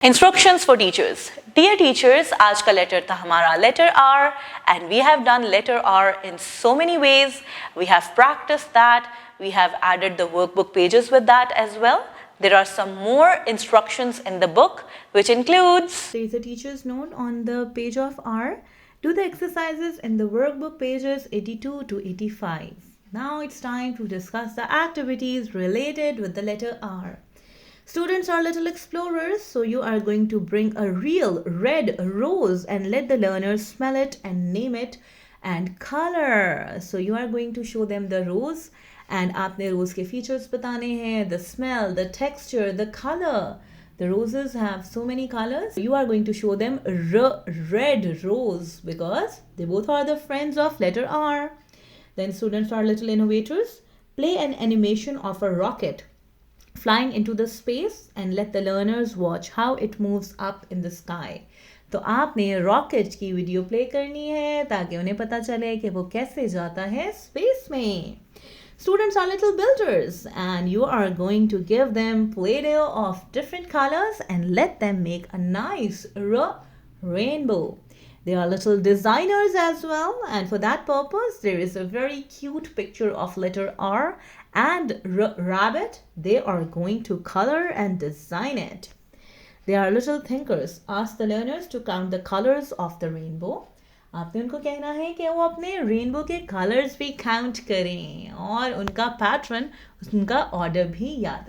Instructions for teachers. Dear teachers, आज का letter था हमारा letter R and we have done letter R in so many ways. We have practiced that. We have added the workbook pages with that as well. There are some more instructions in the book which includes. There is a teacher's note on the page of R. Do the exercises in the workbook pages 82 to 85. Now it's time to discuss the activities related with the letter R. Students are little explorers, so you are going to bring a real red rose and let the learners smell it and name it and color. So you are going to show them the rose and आपने rose के features बताने हैं, the smell, the texture, the color. The roses have so many colors. You are going to show them red rose because they both are the friends of letter R. Then students are little innovators. Play an animation of a rocket flying into the space and let the learners watch how it moves up in the sky. तो आपने rocket की video play करनी है ताकि उन्हें पता चले कि वो कैसे जाता है स्पेस में. Students are little builders and you are going to give them Play-Doh of different colors and let them make a nice rainbow. They are little designers as well, and for that purpose there is a very cute picture of letter R and rabbit. They are going to color and design it. They are little thinkers. Ask the learners to count the colors of the rainbow. आपने उनको कहना है कि वो अपने rainbow के colours भी count करें और उनका पैटर्न, उनका ऑर्डर भी याद रखें.